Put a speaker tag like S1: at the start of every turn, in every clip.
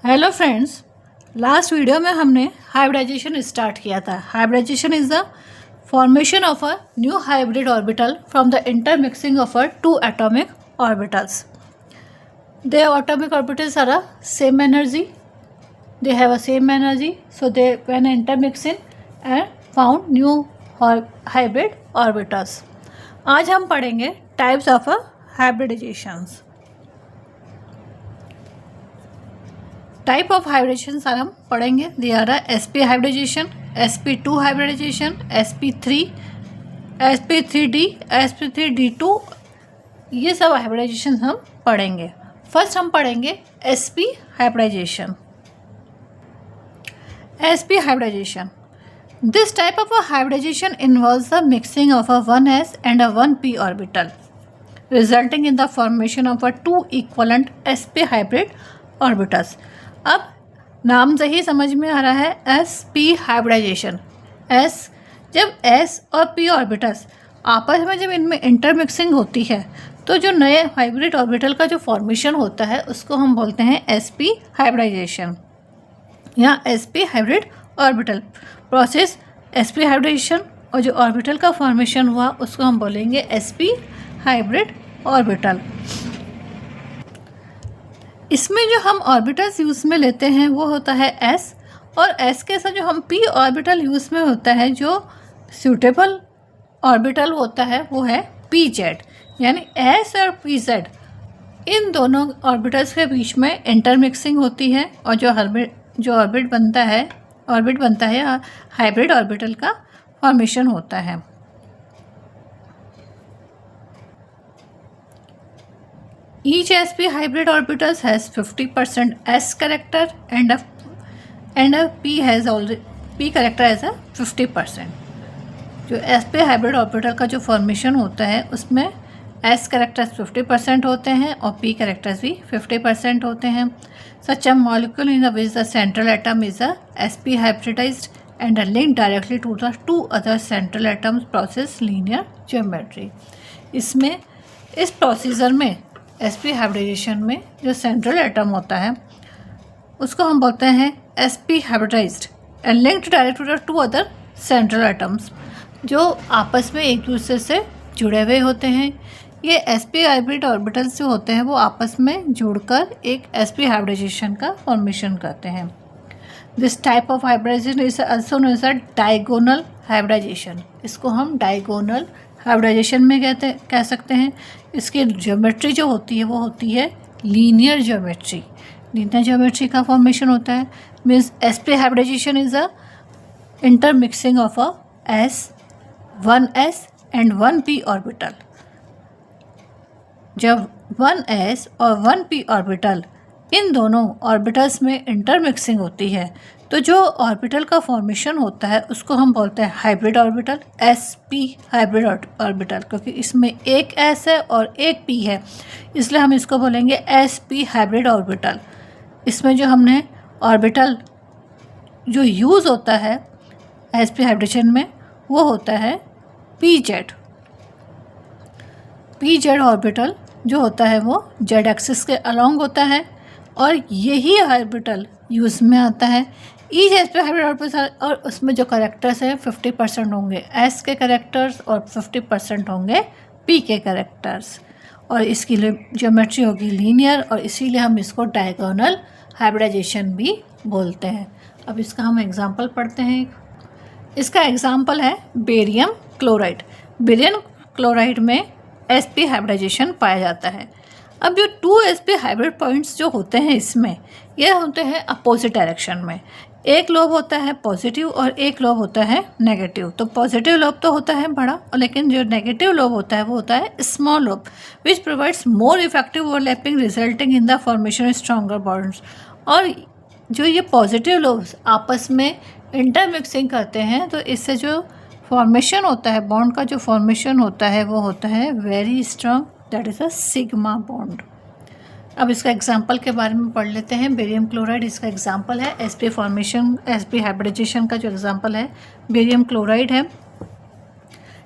S1: Hello friends, last video में हमने hybridisation start किया था। Hybridization is the formation of a new hybrid orbital from the intermixing of a two atomic orbitals. Their atomic orbitals are a same energy. They have a same energy, so they when intermixing and found new hybrid orbitals. आज हम पढ़ेंगे types of hybridisations. Type of hybridisation सारे हम पढ़ेंगे। They are sp hybridisation, sp2 hybridisation, sp3, sp3d, sp3d2, ये सब hybridisation हम पढ़ेंगे। फर्स्ट हम पढ़ेंगे sp hybridization. sp hybridization, this type of hybridization involves the mixing of a 1s and a 1p orbital resulting in the formation of a two equivalent sp hybrid orbitals. अब नाम से ही समझ में आ रहा है sp हाइब्रिडाइजेशन। जब s और p orbitals आपस में जब इनमें इंटरमिक्सिंग होती है तो जो नए हाइब्रिड ऑर्बिटल का जो फॉर्मेशन होता है उसको हम बोलते हैं sp हाइब्रिडाइजेशन या sp hybrid orbital process. sp hybridization और जो ऑर्बिटल का फॉर्मेशन हुआ उसको हम बोलेंगे sp हाइब्रिड ऑर्बिटल। इसमें जो हम ऑर्बिटल्स यूज़ में लेते हैं वो होता है s, और s के साथ जो हम p ऑर्बिटल यूज़ में होता है, जो सूटेबल ऑर्बिटल होता है वो है pz। यानी s और pz इन दोनों ऑर्बिटल्स के बीच में इंटरमिक्सिंग होती है और जो ऑर्बिट बनता है हाइब्रिड ऑर्बिटल का फॉर्मेशन होता है। Each sp hybrid orbitals has 50% s character and a p character has a 50%। जो sp हाइब्रिड ऑर्बिटल का जो फॉर्मेशन होता है उसमें s कैरेक्टर्स 50% होते हैं और p कैरेक्टर्स भी 50% होते हैं। Such a molecule in which the central atom is a sp hybridised and are linked directly to the two other central atoms process linear geometry। इसमें इस प्रोसीजर में sp हाइब्रिडाइजेशन में जो सेंट्रल एटम होता है उसको हम बोलते हैं sp hybridized and linked direct to the two other central atoms, जो आपस में एक दूसरे से जुड़े हुए होते हैं। ये sp हाइब्रिड ऑर्बिटल्स जो होते हैं वो आपस में जुड़कर एक sp हाइब्रिडाइजेशन का फॉर्मेशन करते हैं। This type of hybridization is also known as diagonal hybridization. इसको हम डायगोनल हाइब्रिडाइजेशन में कह सकते हैं। इसकी ज्योमेट्री जो होती है वो होती है लीनियर ज्योमेट्री। लीनियर ज्योमेट्री का फॉर्मेशन होता है। Means sp hybridisation is a intermixing of अ1s एंड 1p ऑर्बिटल। जब 1s और 1p ऑर्बिटल इन दोनों ऑर्बिटल्स में इंटरमिक्सिंग होती है तो जो ऑर्बिटल का फॉर्मेशन होता है उसको हम बोलते हैं hybrid orbital, sp hybrid orbital. क्योंकि इसमें एक s है और एक p है इसलिए हम इसको बोलेंगे sp हाइब्रिड ऑर्बिटल। इसमें जो हमने ऑर्बिटल जो यूज़ होता है sp हाइब्रिडेशन में वो होता है pz ऑर्बिटल जो होता है वो z एक्सिस के अलॉन्ग होता है और यही ऑर्बिटल यूज़ में आता है। ईच sp हाइब्रिड ऑर्बिटल और उसमें जो करेक्टर्स हैं 50% होंगे s के करेक्टर्स और 50% होंगे p के करेक्टर्स, और इसकी ज्योमेट्री होगी लीनियर और इसीलिए हम इसको डायगोनल हाइब्रिडाइजेशन भी बोलते हैं। अब इसका हम एग्जांपल पढ़ते हैं। इसका एग्जांपल है बेरियम क्लोराइड। बेरियम क्लोराइड में sp हाइब्रिडाइजेशन पाया जाता है। अब जो 2sp हाइब्रिड पॉइंट्स जो होते हैं इसमें ये होते हैं अपोजिट डायरेक्शन में। एक लोब होता है पॉजिटिव और एक लोब होता है नेगेटिव। तो पॉजिटिव लोब तो होता है बड़ा, और लेकिन जो नेगेटिव लोब होता है वो होता है small lobe which provides more effective overlapping resulting in the formation of stronger bonds. और जो ये पॉजिटिव लोब्स आपस में इंटरमिक्सिंग करते हैं तो इससे जो फॉर्मेशन होता है, बॉन्ड का जो फॉर्मेशन होता है वो होता है very strong, that is a sigma bond. अब इसका एग्जांपल के बारे में पढ़ लेते हैं। बेरियम क्लोराइड इसका एग्जांपल है। sp फॉर्मेशन sp हाइब्रिडाइजेशन का जो एग्जांपल है बेरियम क्लोराइड है।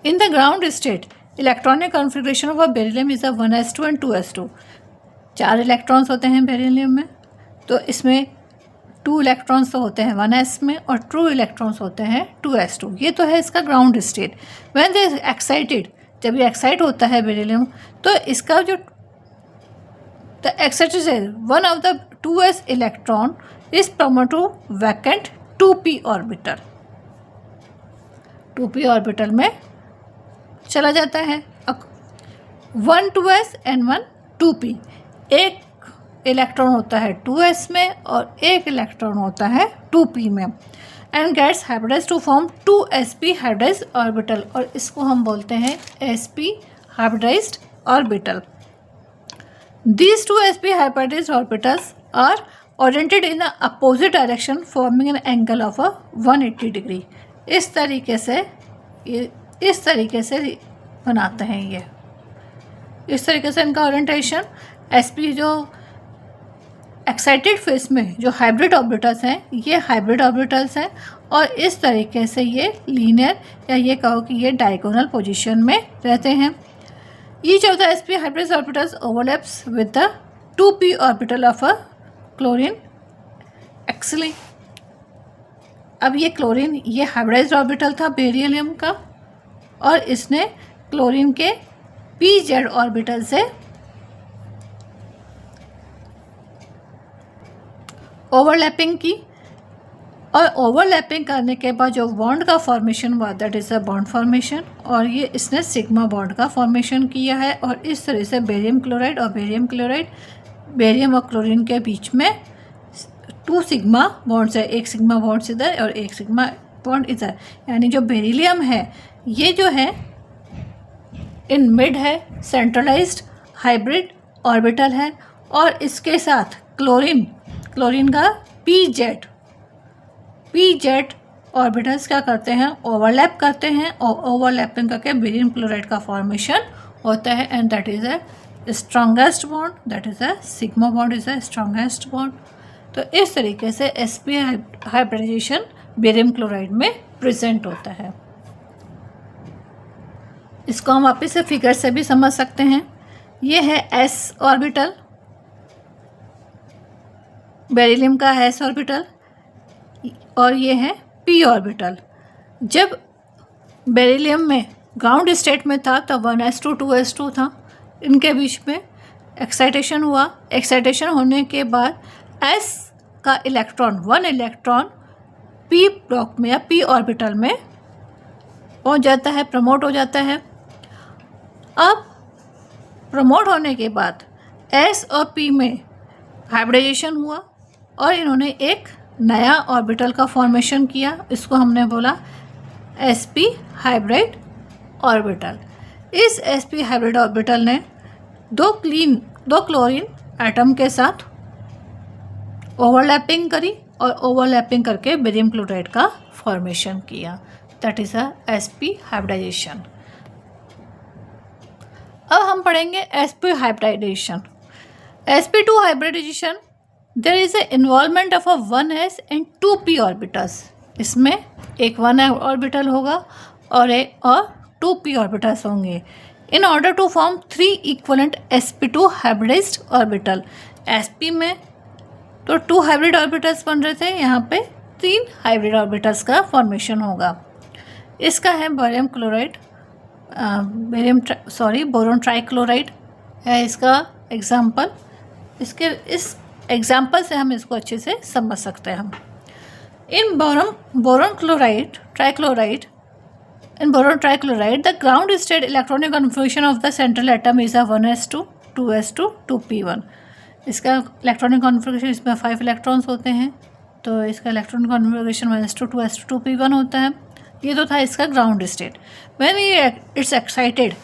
S1: In the ground state electronic configuration of a beryllium is a 1s2 and 2s2। 4 electrons होते हैं बेरिलियम में। तो इसमें 2 इलेक्ट्रॉन्स तो होते हैं 1s में और 2 इलेक्ट्रॉन्स होते हैं 2s2। ये तो है इसका ground state. When they excited, जब ये एक्साइट होता है बेरिलियम, तो इसका जो the excited one of the 2s electron is promote to vacant 2p orbital, 2p orbital में चला जाता है। 1 2s एंड 1 2p, एक इलेक्ट्रॉन होता है 2s में और एक इलेक्ट्रॉन होता है 2p में, and gets hybridized to form 2sp hybridized orbital, और इसको हम बोलते हैं sp hybridized orbital. These 2sp hybridized orbitals are oriented in the opposite direction forming an angle of a 180 degree। इस तरीके से बनाते हैं ये, इस तरीके से इनका ओरिएंटेशन। sp जो एक्साइटेड फेस में जो हाइब्रिड ऑर्बिटल्स हैं, ये हाइब्रिड ऑर्बिटल्स हैं और इस तरीके से ये लीनियर या ये कहो कि ये डायगोनल पोजीशन में रहते हैं। Each of the sp hybridized orbitals overlaps with the 2p orbital of a chlorine axle। अब ये क्लोरीन, ये हाइब्रिडाइज्ड ऑर्बिटल था बेरिलियम का, और इसने क्लोरीन के pz ऑर्बिटल से ओवरलैपिंग की, और ओवरलैपिंग करने के बाद जो बॉन्ड का फॉर्मेशन हुआ that is a bond formation, और ये इसने सिग्मा बॉन्ड का फॉर्मेशन किया है। और इस तरह से बेरियम क्लोराइड और बेरियम और क्लोरीन के बीच में 2 सिग्मा बॉन्ड्स है, एक सिग्मा बॉन्ड्स इधर और एक सिग्मा बॉन्ड इधर, यानी जो बेरिलियम है ये जो है इन मिड है, सेंट्रलाइज्ड हाइब्रिड ऑर्बिटल है, और इसके साथ क्लोरीन का pz ऑर्बिटल्स क्या करते हैं, ओवरलैप करते हैं, और ओवरलैपिंग करके बेरियम क्लोराइड का फॉर्मेशन होता है, and that is a strongest bond, that is a sigma bond is a strongest bond. तो इस तरीके से sp हाइब्रिडाइजेशन बेरियम क्लोराइड में प्रेजेंट होता है। इसको हम वापस से फिगर से भी समझ सकते हैं। ये है s ऑर्बिटल, बेरिलियम का s ऑर्बिटल, और ये है p ऑर्बिटल। जब बेरिलियम में ग्राउंड स्टेट में था तो 1s2 2s2 था, इनके बीच में एक्साइटेशन हुआ। एक्साइटेशन होने के बाद s का इलेक्ट्रॉन, 1 इलेक्ट्रॉन p ब्लॉक में या p ऑर्बिटल में पहुंच जाता है, प्रमोट हो जाता है। अब प्रमोट होने के बाद s और p में हाइब्रिडाइजेशन हुआ और इन्होंने एक नया ऑर्बिटल का फॉर्मेशन किया, इसको हमने बोला sp हाइब्रिड ऑर्बिटल। इस sp हाइब्रिड ऑर्बिटल ने दो क्लोरीन एटम के साथ ओवरलैपिंग करी और ओवरलैपिंग करके बेरियम क्लोराइड का फॉर्मेशन किया, that is a sp hybridization. अब हम पढ़ेंगे sp hybridisation. sp2 hybridization there is a involvement of a 1s and 2p orbitals. इसमें एक 1 ऑर्बिटल होगा और 2p ऑर्बिटल्स होंगे in order to form 3 equivalent sp2 hybridized orbital. sp में तो 2 हाइब्रिड ऑर्बिटल्स बन रहे थे, यहाँ पे 3 हाइब्रिड ऑर्बिटल्स का फॉर्मेशन होगा। इसका है बोरोन क्लोराइड, बोरोन ट्राइक्लोराइड है इसका एग्जाम्पल। इस एग्जाम्पल से हम इसको अच्छे से समझ सकते हैं। In boron trichloride the ground state electronic configuration of the central atom is a 1s2 2s2 2p1। इसका इलेक्ट्रॉनिक कॉन्फ़िगरेशन, इसमें 5 इलेक्ट्रॉन्स होते हैं, तो इसका electronic configuration 1s2 2s2 2p1 होता है। ये तो था इसका ground state. When it's excited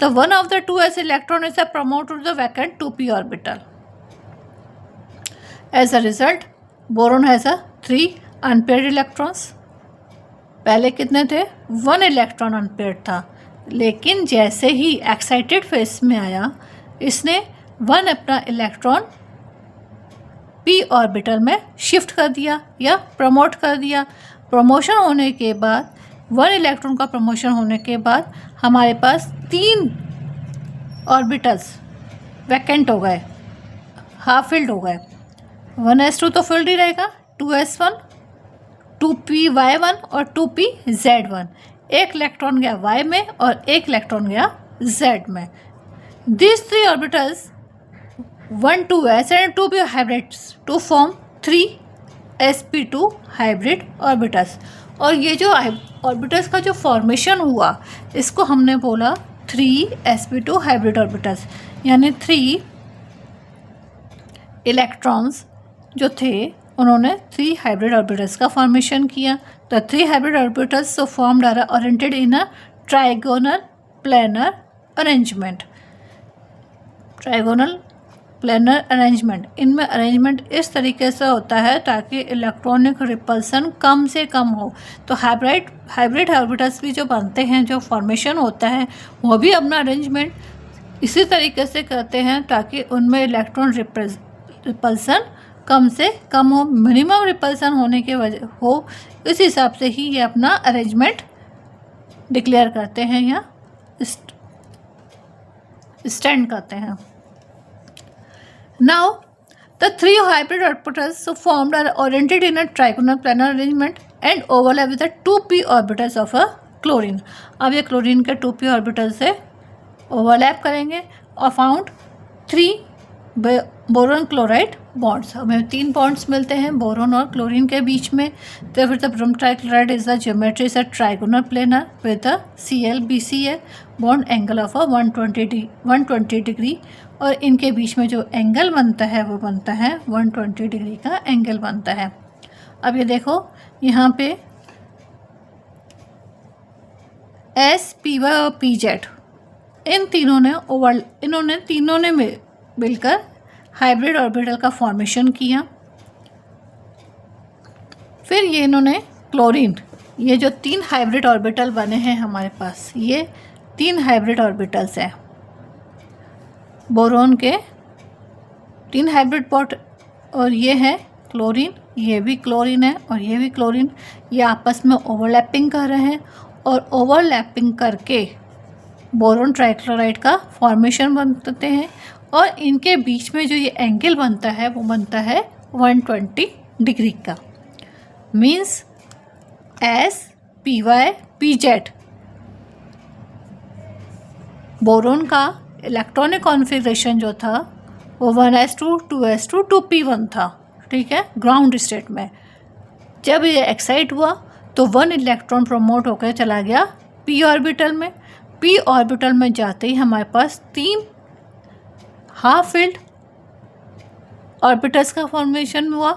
S1: the one of the 2s electron is promote to the vacant 2p orbital. As a result boron has a 3 unpaired electrons. पहले कितने थे, 1 electron unpaired था, लेकिन जैसे ही एक्साइटेड फेस में आया इसने 1 अपना इलेक्ट्रॉन p ऑर्बिटल में शिफ्ट कर दिया या प्रमोट कर दिया। प्रमोशन होने के बाद 1 इलेक्ट्रॉन का प्रमोशन होने के बाद हमारे पास 3 ऑर्बिटल्स वैकेंट हो गए, हाफ फिल्ड हो गए। 1s2 तो फिल्ड ही रहेगा, 2s1, 2p(y1) और 2p(z1). एक इलेक्ट्रॉन गया y में और एक इलेक्ट्रॉन गया z में। These 3 orbitals 1 2s and 2p hybrids to form 3 sp2 hybrid orbitals। और ये जो ऑर्बिटल्स का जो फॉर्मेशन हुआ इसको हमने बोला 3 sp2 हाइब्रिड ऑर्बिटल्स, यानी 3 इलेक्ट्रॉन्स जो थे उन्होंने 3 हाइब्रिड ऑर्बिटल्स का फॉर्मेशन किया। तो 3 hybrid orbitals so formed are oriented in a trigonal planar arrangement. Trigonal planar arrangement, इनमें अरेंजमेंट इस तरीके से होता है ताकि इलेक्ट्रॉनिक रिपल्सन कम से कम हो। तो हाइब्रिड ऑर्बिटल्स भी जो बनते हैं, जो फॉर्मेशन होता है, वो भी अपना अरेंजमेंट इसी तरीके से करते हैं ताकि उनमें इलेक्ट्रॉन रिपल्सन कम से कम हो, मिनिमम रिपल्सन होने के वजह हो। इस हिसाब से ही ये अपना अरेंजमेंट डिक्लेयर करते हैं या स्टैंड करते हैं। Now, the 3 hybrid orbitals so formed are oriented in a trigonal planar arrangement and overlap with the 2p orbitals of a chlorine। अब ये क्लोरीन के 2p ऑर्बिटल से ओवरलैप करेंगे और फाउंड 3 बोरोन क्लोराइड बॉन्ड्स। हमें 3 bonds मिलते हैं boron और क्लोरीन के बीच में। तो फिर the boron trichloride is the geometry is a trigonal planar with the Cl-BCl bond angle of 120 degree, और इनके बीच में जो एंगल बनता है वो बनता है 120 डिग्री का एंगल बनता है। अब ये देखो यहाँ पे S, Py और Pz इन्होंने तीनों ने मिलकर हाइब्रिड ऑर्बिटल का फॉर्मेशन किया। फिर ये इन्होंने क्लोरीन, ये जो 3 हाइब्रिड ऑर्बिटल बने हैं हमारे पास, ये 3 हाइब्रिड ऑर्बिटल्स हैं बोरोन के 3 हाइब्रिड बॉन्ड, और ये है क्लोरीन, ये भी क्लोरीन है और ये भी क्लोरीन। ये आपस में ओवरलैपिंग कर रहे हैं और ओवरलैपिंग करके बोरोन ट्राइक्लोराइड का फॉर्मेशन बनते हैं, और इनके बीच में जो ये एंगल बनता है वो बनता है 120 डिग्री का। Means S, Py, Pz boron का इलेक्ट्रॉनिक कॉन्फ़िगरेशन जो था वो 1s2, 2s2, 2p1 था, ठीक है, ग्राउंड स्टेट में। जब ये एक्साइट हुआ तो 1 इलेक्ट्रॉन प्रमोट होकर चला गया p ऑर्बिटल में। p ऑर्बिटल में जाते ही हमारे पास 3 हाफ फील्ड ऑर्बिटल्स का फॉर्मेशन हुआ,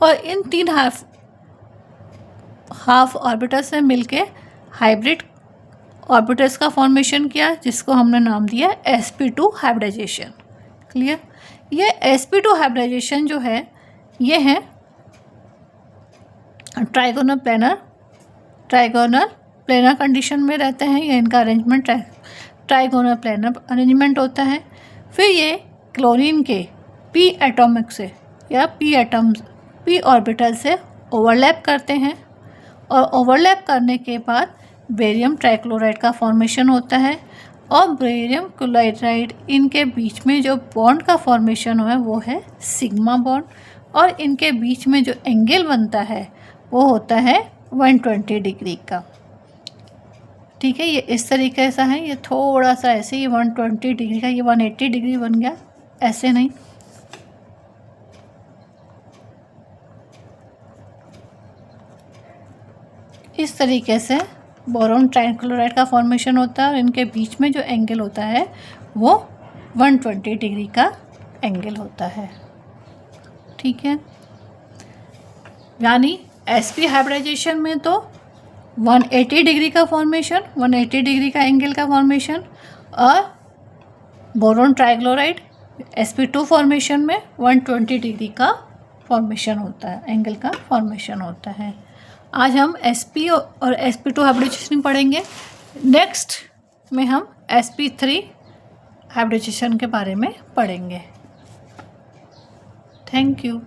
S1: और इन 3 हाफ ऑर्बिटल्स ने मिलके हाइब्रिड ऑर्बिटल्स का फॉर्मेशन किया, जिसको हमने नाम दिया sp2 हाइब्रिडाइजेशन। क्लियर? ये sp2 हाइब्रिडाइजेशन जो है ये है ट्राइगोनल प्लेनर कंडीशन में रहते हैं। ये इनका अरेंजमेंट ट्राइगोनल प्लेनर अरेंजमेंट होता है। फिर ये क्लोरीन के p एटॉमिक से या p ऑर्बिटल से ओवरलैप करते हैं, और ओवरलैप करने के बाद बेरियम ट्राइक्लोराइड का फॉर्मेशन होता है, और बेरियम क्लोराइड इनके बीच में जो बॉन्ड का फॉर्मेशन हुआ है वो है सिग्मा बॉन्ड, और इनके बीच में जो एंगल बनता है वो होता है 120 डिग्री का। ठीक है, ये इस तरीके से है, ये थोड़ा सा ऐसे ही 120 डिग्री का, ये 180 डिग्री बन गया, ऐसे नहीं। इस तरीके से बोरोन ट्राइक्लोराइड का फॉर्मेशन होता है, और इनके बीच में जो एंगल होता है वो 120 डिग्री का एंगल होता है। ठीक है, यानी sp हाइब्रिडाइजेशन में तो 180 डिग्री का फॉर्मेशन, 180 डिग्री का एंगल का फॉर्मेशन, और बोरोन ट्राइक्लोराइड sp2 फॉर्मेशन में 120 डिग्री का फॉर्मेशन होता है, एंगल का फॉर्मेशन होता है। आज हम sp और sp2 हाइब्रिडाइजेशन पढ़ेंगे। नेक्स्ट में हम sp3 हाइब्रिडाइजेशन के बारे में पढ़ेंगे। Thank you.